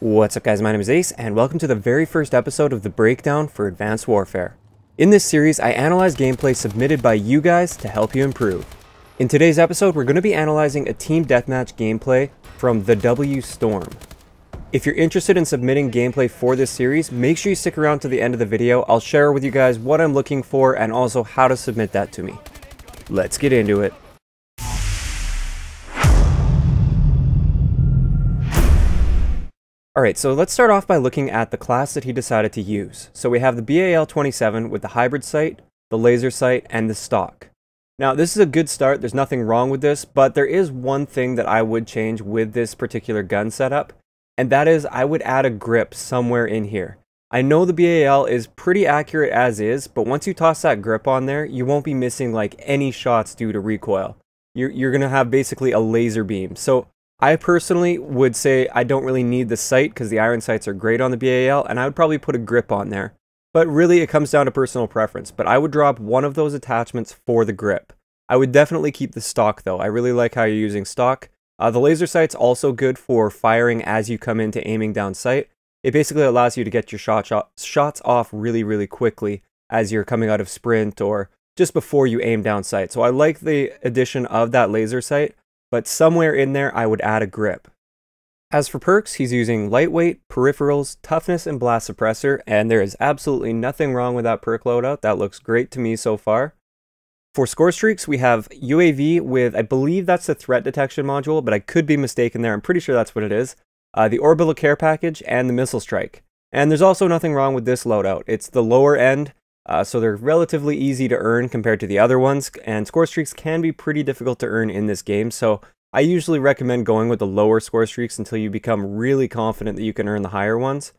What's up guys, my name is Ace, and welcome to the very first episode of the breakdown for Advanced Warfare. In this series, I analyze gameplay submitted by you guys to help you improve. In today's episode, we're going to be analyzing a team deathmatch gameplay from the W Storm. If you're interested in submitting gameplay for this series, make sure you stick around to the end of the video. I'll share with you guys what I'm looking for and also how to submit that to me. Let's get into it. Alright, so let's start off by looking at the class that he decided to use. So we have the BAL-27 with the hybrid sight, the laser sight, and the stock. Now this is a good start, there's nothing wrong with this, but there is one thing that I would change with this particular gun setup, and that is I would add a grip somewhere in here. I know the BAL is pretty accurate as is, but once you toss that grip on there, you won't be missing like any shots due to recoil. You're going to have basically a laser beam. So I personally would say I don't really need the sight because the iron sights are great on the BAL, and I would probably put a grip on there. But really it comes down to personal preference, but I would drop one of those attachments for the grip. I would definitely keep the stock though. I really like how you're using stock. The laser sight's also good for firing as you come into aiming down sight. It basically allows you to get your shots off really quickly as you're coming out of sprint or just before you aim down sight. So I like the addition of that laser sight. But somewhere in there, I would add a grip. As for perks, he's using lightweight, peripherals, toughness, and blast suppressor, and there is absolutely nothing wrong with that perk loadout. That looks great to me so far. For score streaks, we have UAV with, I believe that's the threat detection module, but I could be mistaken there. I'm pretty sure that's what it is. The orbital care package and the missile strike. And there's also nothing wrong with this loadout. It's the lower end, so they're relatively easy to earn compared to the other ones, and score streaks can be pretty difficult to earn in this game, so I usually recommend going with the lower score streaks until you become really confident that you can earn the higher ones.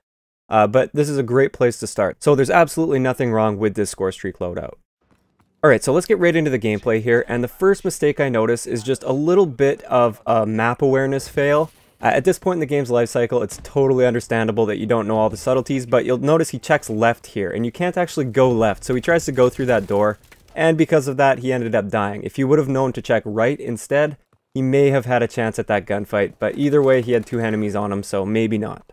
But this is a great place to start, so there's absolutely nothing wrong with this score streak loadout. Alright, so let's get right into the gameplay here, and the first mistake I notice is just a little bit of a map awareness fail. At this point in the game's life cycle, it's totally understandable that you don't know all the subtleties, but you'll notice he checks left here, and you can't actually go left, so he tries to go through that door, and because of that, he ended up dying. If he would have known to check right instead, he may have had a chance at that gunfight, but either way, he had two enemies on him, so maybe not.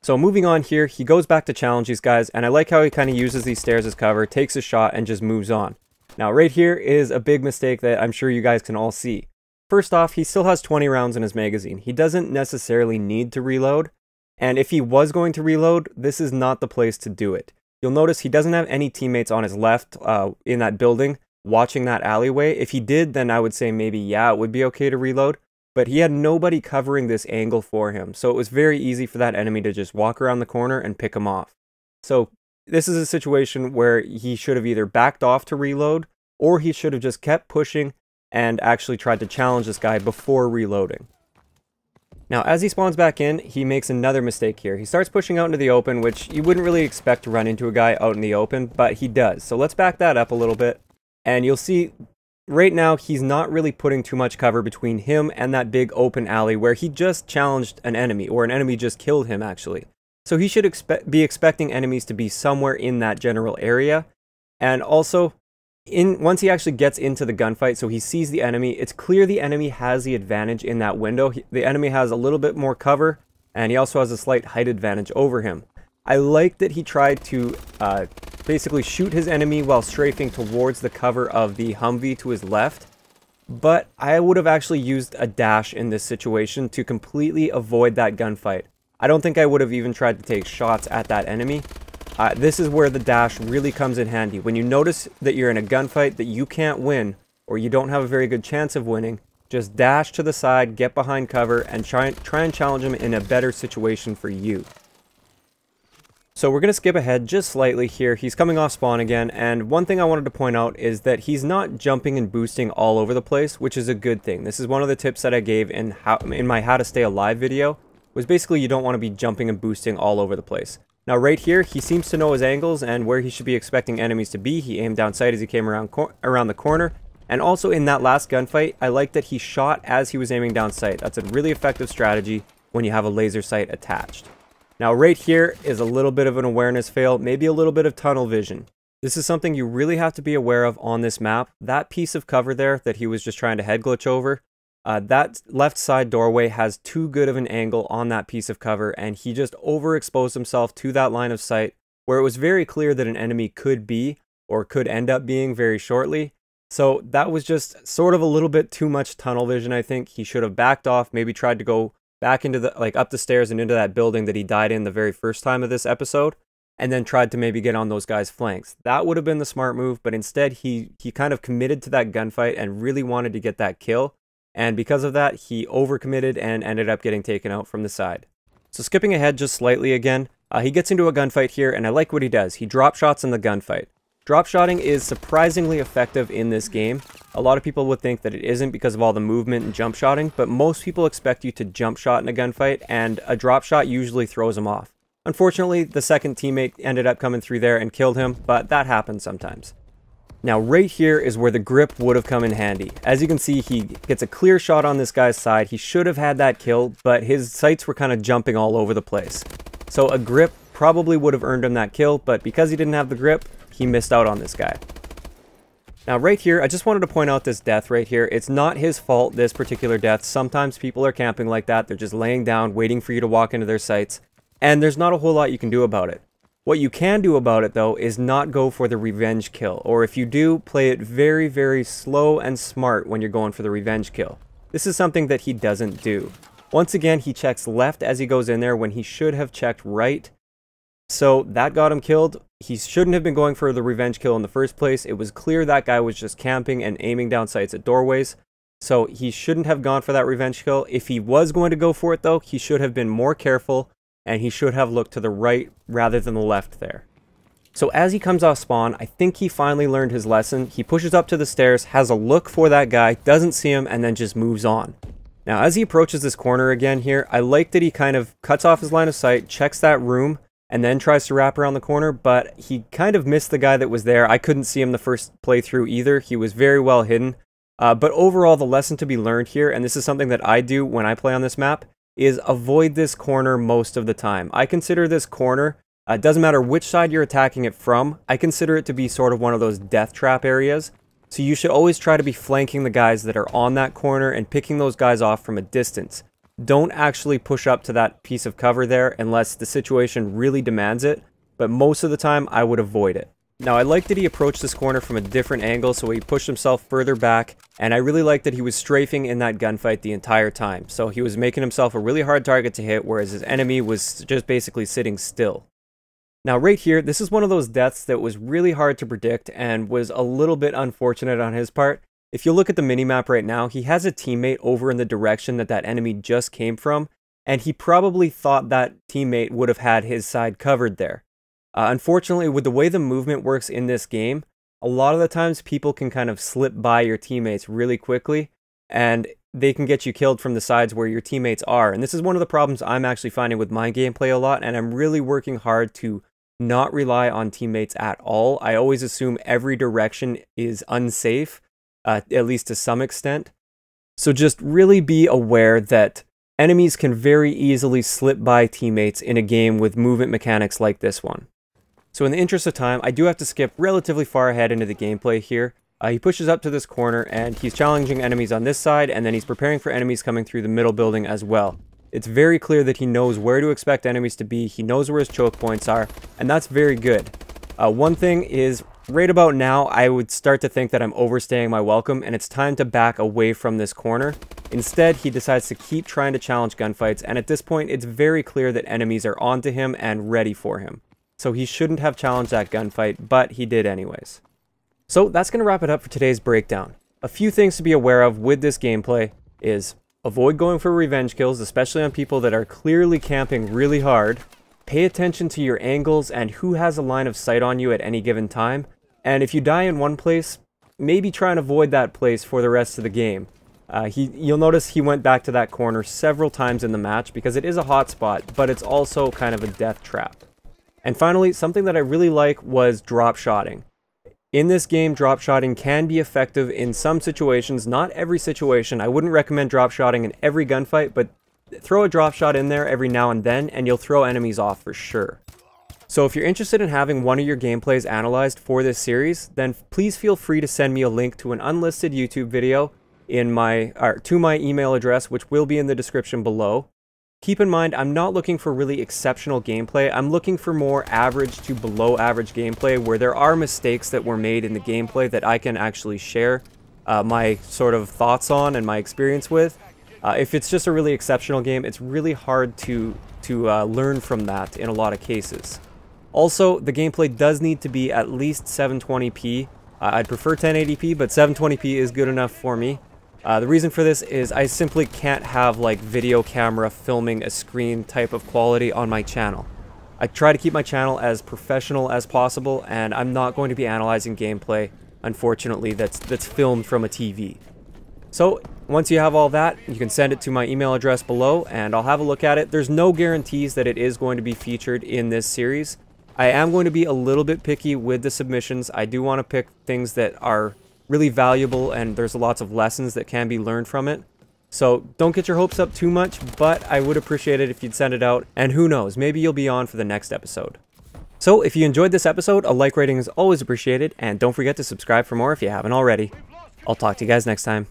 So moving on here, he goes back to challenge these guys, and I like how he kind of uses these stairs as cover, takes a shot, and just moves on. Now, right here is a big mistake that I'm sure you guys can all see. First off, he still has 20 rounds in his magazine. He doesn't necessarily need to reload, and if he was going to reload, this is not the place to do it. You'll notice he doesn't have any teammates on his left in that building watching that alleyway. If he did, then I would say maybe, yeah, it would be okay to reload, but he had nobody covering this angle for him, so it was very easy for that enemy to just walk around the corner and pick him off. So this is a situation where he should have either backed off to reload, or he should have just kept pushing and actually tried to challenge this guy before reloading. Now, as he spawns back in, he makes another mistake here. He starts pushing out into the open, which you wouldn't really expect to run into a guy out in the open, but he does. So let's back that up a little bit, and you'll see right now he's not really putting too much cover between him and that big open alley where he just challenged an enemy, or an enemy just killed him actually. So he should be expecting enemies to be somewhere in that general area, and also once he actually gets into the gunfight, so he sees the enemy, it's clear the enemy has the advantage in that window. The enemy has a little bit more cover, and he also has a slight height advantage over him. I like that he tried to basically shoot his enemy while strafing towards the cover of the Humvee to his left, but I would have actually used a dash in this situation to completely avoid that gunfight. I don't think I would have even tried to take shots at that enemy. This is where the dash really comes in handy. When you notice that you're in a gunfight that you can't win, or you don't have a very good chance of winning, just dash to the side, get behind cover, and try and challenge him in a better situation for you. So we're going to skip ahead just slightly here. He's coming off spawn again, and one thing I wanted to point out is that he's not jumping and boosting all over the place, which is a good thing. This is one of the tips that I gave in my How to Stay Alive video, was basically you don't want to be jumping and boosting all over the place. Now right here, he seems to know his angles and where he should be expecting enemies to be. He aimed down sight as he came around the corner. And also in that last gunfight, I like that he shot as he was aiming down sight. That's a really effective strategy when you have a laser sight attached. Now right here is a little bit of an awareness fail, maybe a little bit of tunnel vision. This is something you really have to be aware of on this map. That piece of cover there that he was just trying to head glitch over, That left side doorway has too good of an angle on that piece of cover, and he just overexposed himself to that line of sight where it was very clear that an enemy could be or could end up being very shortly. So that was just sort of a little bit too much tunnel vision, I think. He should have backed off, maybe tried to go back into the, like, up the stairs and into that building that he died in the very first time of this episode, and then tried to maybe get on those guys' flanks. That would have been the smart move, but instead he kind of committed to that gunfight and really wanted to get that kill, and because of that, he overcommitted and ended up getting taken out from the side. So skipping ahead just slightly again, he gets into a gunfight here, and I like what he does. He drop shots in the gunfight. Drop shotting is surprisingly effective in this game. A lot of people would think that it isn't because of all the movement and jump shotting, but most people expect you to jump shot in a gunfight, and a drop shot usually throws them off. Unfortunately, the second teammate ended up coming through there and killed him, but that happens sometimes. Now right here is where the grip would have come in handy. As you can see, he gets a clear shot on this guy's side. He should have had that kill, but his sights were kind of jumping all over the place. So a grip probably would have earned him that kill, but because he didn't have the grip, he missed out on this guy. Now right here, I just wanted to point out this death right here. It's not his fault, this particular death. Sometimes people are camping like that. They're just laying down, waiting for you to walk into their sights, and there's not a whole lot you can do about it. What you can do about it, though, is not go for the revenge kill, or if you do, play it very, very slow and smart when you're going for the revenge kill. This is something that he doesn't do. Once again, he checks left as he goes in there when he should have checked right. So that got him killed. He shouldn't have been going for the revenge kill in the first place. It was clear that guy was just camping and aiming down sights at doorways. So he shouldn't have gone for that revenge kill. If he was going to go for it, though, he should have been more careful, and he should have looked to the right rather than the left there. So as he comes off spawn, I think he finally learned his lesson. He pushes up to the stairs, has a look for that guy, doesn't see him, and then just moves on. Now as he approaches this corner again here, I like that he kind of cuts off his line of sight, checks that room, and then tries to wrap around the corner, but he kind of missed the guy that was there. I couldn't see him the first playthrough either. He was very well hidden. But overall, the lesson to be learned here, and this is something that I do when I play on this map, is avoid this corner most of the time. I consider this corner, it doesn't matter which side you're attacking it from, I consider it to be sort of one of those death trap areas. So you should always try to be flanking the guys that are on that corner and picking those guys off from a distance. Don't actually push up to that piece of cover there unless the situation really demands it, but most of the time I would avoid it. Now I like that he approached this corner from a different angle, so he pushed himself further back, and I really like that he was strafing in that gunfight the entire time. So he was making himself a really hard target to hit, whereas his enemy was just basically sitting still. Now right here, this is one of those deaths that was really hard to predict and was a little bit unfortunate on his part. If you look at the minimap right now, he has a teammate over in the direction that that enemy just came from, and he probably thought that teammate would have had his side covered there. Unfortunately, with the way the movement works in this game, a lot of the times people can kind of slip by your teammates really quickly, and they can get you killed from the sides where your teammates are. And this is one of the problems I'm actually finding with my gameplay a lot, and I'm really working hard to not rely on teammates at all. I always assume every direction is unsafe, at least to some extent. So just really be aware that enemies can very easily slip by teammates in a game with movement mechanics like this one. So in the interest of time, I do have to skip relatively far ahead into the gameplay here. He pushes up to this corner and he's challenging enemies on this side, and then he's preparing for enemies coming through the middle building as well. It's very clear that he knows where to expect enemies to be, he knows where his choke points are, and that's very good. One thing is, right about now, I would start to think that I'm overstaying my welcome, and it's time to back away from this corner. Instead, he decides to keep trying to challenge gunfights, and at this point, it's very clear that enemies are onto him and ready for him. So he shouldn't have challenged that gunfight, but he did anyways. So that's going to wrap it up for today's breakdown. A few things to be aware of with this gameplay is avoid going for revenge kills, especially on people that are clearly camping really hard. Pay attention to your angles and who has a line of sight on you at any given time. And if you die in one place, maybe try and avoid that place for the rest of the game. You'll notice he went back to that corner several times in the match because it is a hot spot, but it's also kind of a death trap. And finally, something that I really like was drop shotting. In this game, drop shotting can be effective in some situations, not every situation. I wouldn't recommend drop shotting in every gunfight, but throw a drop shot in there every now and then, and you'll throw enemies off for sure. So if you're interested in having one of your gameplays analyzed for this series, then please feel free to send me a link to an unlisted YouTube video. to my email address, which will be in the description below. Keep in mind, I'm not looking for really exceptional gameplay. I'm looking for more average to below average gameplay where there are mistakes that were made in the gameplay that I can actually share my sort of thoughts on and my experience with. If it's just a really exceptional game, it's really hard to learn from that in a lot of cases. Also, the gameplay does need to be at least 720p. I'd prefer 1080p, but 720p is good enough for me. The reason for this is I simply can't have like video camera filming a screen type of quality on my channel. I try to keep my channel as professional as possible, and I'm not going to be analyzing gameplay, unfortunately, that's filmed from a TV. So once you have all that, you can send it to my email address below and I'll have a look at it. There's no guarantees that it is going to be featured in this series. I am going to be a little bit picky with the submissions. I do want to pick things that are really valuable and there's lots of lessons that can be learned from it. So don't get your hopes up too much, but I would appreciate it if you'd send it out, and who knows, maybe you'll be on for the next episode. So if you enjoyed this episode, a like rating is always appreciated, and don't forget to subscribe for more if you haven't already. I'll talk to you guys next time.